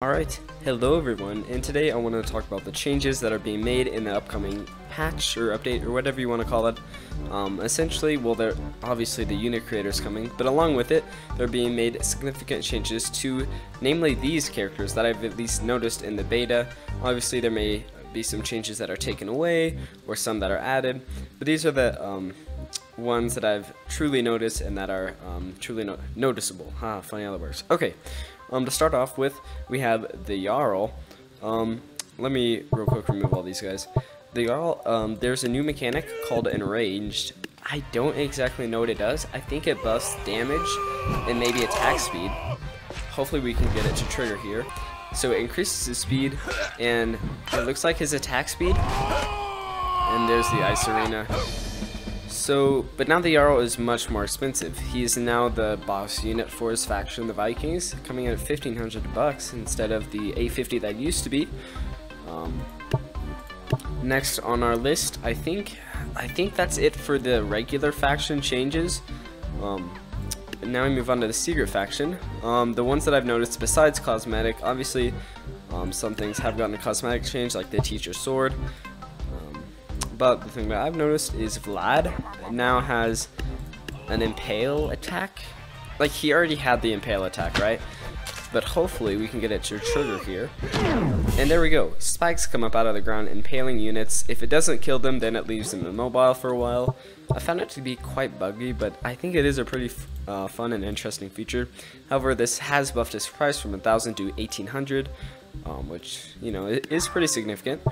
Alright, hello everyone, and today I want to talk about the changes that are being made in the upcoming patch or update or whatever you want to call it. Essentially, well, they're obviously the unit creators coming, but along with it, they're being made significant changes to namely these characters that I've at least noticed in the beta. Obviously, there may be some changes that are taken away or some that are added, but these are the ones that I've truly noticed and that are truly noticeable. Funny how that works. Okay. To start off with, we have the Jarl. Let me real quick remove all these guys. The Jarl, there's a new mechanic called Enraged. I don't exactly know what it does. I think it buffs damage and maybe attack speed. Hopefully we can get it to trigger here. So it increases his speed, and it looks like his attack speed. And there's the Ice Arena. So, but now the Jarl is much more expensive. He is now the boss unit for his faction, the Vikings, coming in at $1,500 instead of the $850 that used to be. Next on our list, I think that's it for the regular faction changes. Now we move on to the secret faction. The ones that I've noticed besides cosmetic, obviously, some things have gotten a cosmetic change, like the Teacher's Sword. But the thing that I've noticed is Vlad now has an Impale attack. Like, he already had the Impale attack, right? But hopefully we can get it to trigger here. And there we go. Spikes come up out of the ground, impaling units. If it doesn't kill them, then it leaves them immobile for a while. I found it to be quite buggy, but I think it is a pretty fun and interesting feature. However, this has buffed its price from 1,000 to 1,800, which, you know, is pretty significant.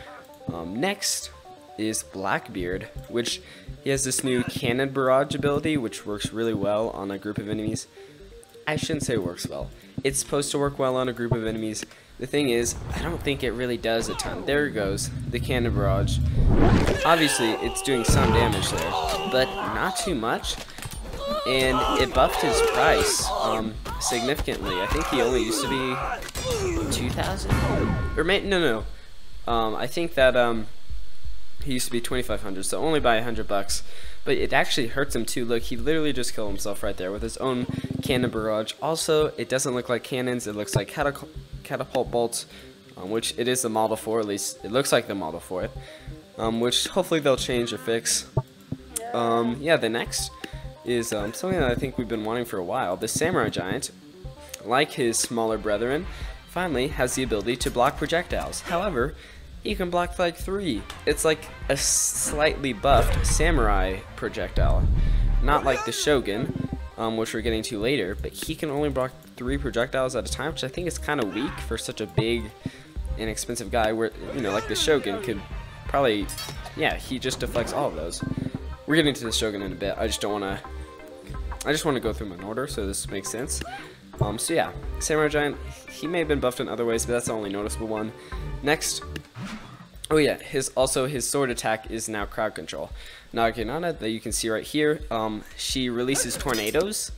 Next is Blackbeard, which he has this new cannon barrage ability, which works really well on a group of enemies. I shouldn't say it works well. It's supposed to work well on a group of enemies. The thing is, I don't think it really does a ton. There it goes, the cannon barrage. Obviously, it's doing some damage there, but not too much. And it buffed his price significantly. I think he only used to be 2,000, or maybe no. I think that he used to be 2,500, so only by $100. But it actually hurts him too. Look, he literally just killed himself right there with his own cannon barrage. Also, it doesn't look like cannons. It looks like catapult bolts, which it is the model for. At least it looks like the model for it. Which hopefully they'll change or fix. Yeah, the next is something that I think we've been wanting for a while. The Samurai Giant, like his smaller brethren, finally has the ability to block projectiles. However, he can block like 3. It's like a slightly buffed samurai projectile, not like the Shogun, which we're getting to later, but he can only block 3 projectiles at a time, which I think is kind of weak for such a big and expensive guy, where, you know, like the Shogun could probably, yeah, he just deflects all of those. We're getting to the Shogun in a bit. I just want to go through them in order so this makes sense. So yeah, Samurai Giant, he may have been buffed in other ways, but that's the only noticeable one. Next, oh yeah, his sword attack is now crowd control. Naginata, that you can see right here, she releases tornadoes,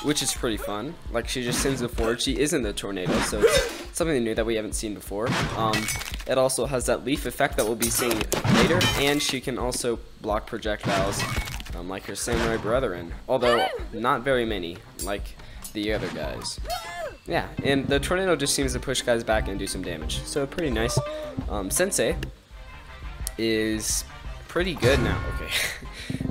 which is pretty fun. Like, she just sends them forward. She isn't the tornado, so it's something new that we haven't seen before. It also has that leaf effect that we'll be seeing later, and she can also block projectiles, like her samurai brethren, although not very many, like the other guys. Yeah, and the tornado just seems to push guys back and do some damage, so pretty nice. Sensei is pretty good now. Okay,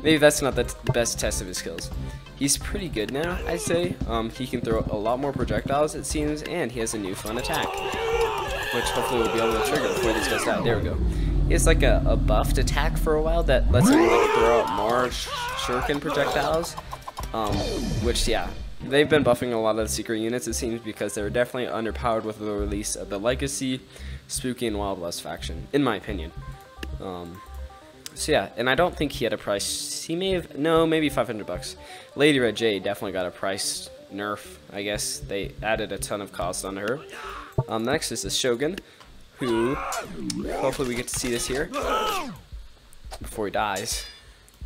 maybe that's not the best test of his skills. He's pretty good now, I'd say. He can throw a lot more projectiles, it seems, and he has a new fun attack, which hopefully we'll be able to trigger before these guys die. There we go. He has like a buffed attack for a while that lets him like throw out more shuriken projectiles, which, yeah, they've been buffing a lot of the secret units, it seems, because they were definitely underpowered with the release of the Legacy, Spooky, and Wild West faction, in my opinion. So yeah, and I don't think he had a price. He may have, no, maybe $500. Lady Red Jade definitely got a price nerf, I guess. They added a ton of cost on her. Next is the Shogun, who, hopefully we get to see this here before he dies.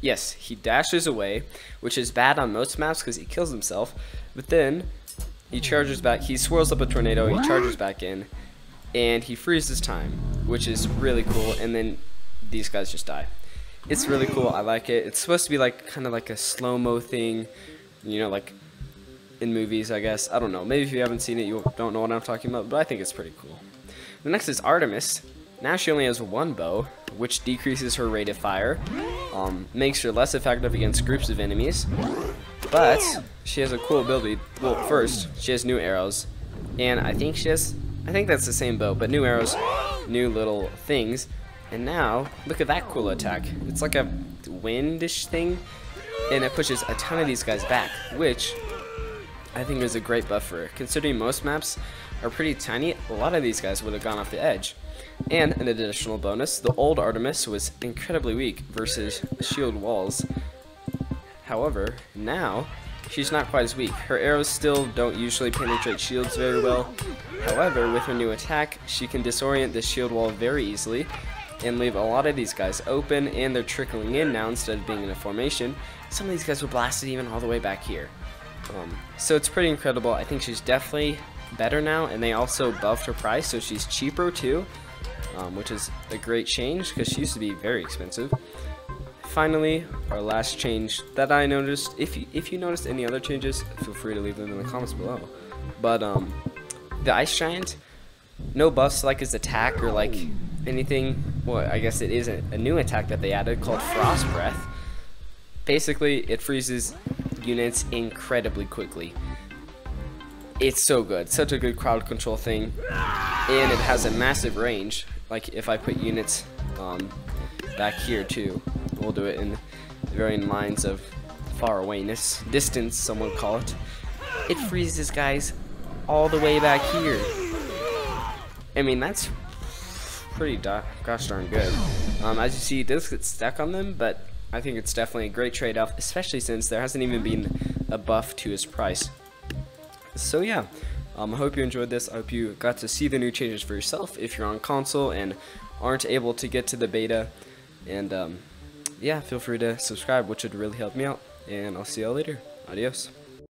Yes, he dashes away, which is bad on most maps because he kills himself, but then he charges back, he swirls up a tornado, he charges back in, and he freezes time, which is really cool, and then these guys just die. It's really cool, I like it. It's supposed to be like kind of like a slow-mo thing, you know, like in movies, I guess. I don't know. Maybe if you haven't seen it, you don't know what I'm talking about, but I think it's pretty cool. The next is Artemis. Now she only has one bow, which decreases her rate of fire, makes her less effective against groups of enemies, but she has a cool ability. Well, first, she has new arrows, and I think that's the same bow, but new arrows, new little things, and now, look at that cool attack. It's like a windish thing, and it pushes a ton of these guys back, which I think is a great buff for her. Considering most maps are pretty tiny, a lot of these guys would have gone off the edge. And an additional bonus, the old Artemis was incredibly weak versus shield walls. However, now she's not quite as weak. Her arrows still don't usually penetrate shields very well. However, with her new attack, she can disorient the shield wall very easily and leave a lot of these guys open, and they're trickling in now instead of being in a formation. Some of these guys were blasted even all the way back here. So it's pretty incredible. I think she's definitely better now, and they also buffed her price, so she's cheaper too, which is a great change because she used to be very expensive. Finally, our last change that I noticed, if you noticed any other changes, feel free to leave them in the comments below. But the Ice Giant, no buffs like his attack or like anything. Well, I guess it is a new attack that they added called Frost Breath. Basically, it freezes units incredibly quickly. It's so good, such a good crowd control thing, and it has a massive range. Like if I put units back here too, we'll do it in the varying lines of far awayness, distance some would call it. It freezes guys all the way back here. I mean, that's pretty gosh darn good. As you see, it does get stuck on them, but I think it's definitely a great trade-off, especially since there hasn't even been a buff to his price. So yeah, I hope you enjoyed this. I hope you got to see the new changes for yourself if you're on console and aren't able to get to the beta. And yeah, feel free to subscribe, which would really help me out. And I'll see y'all later. Adios.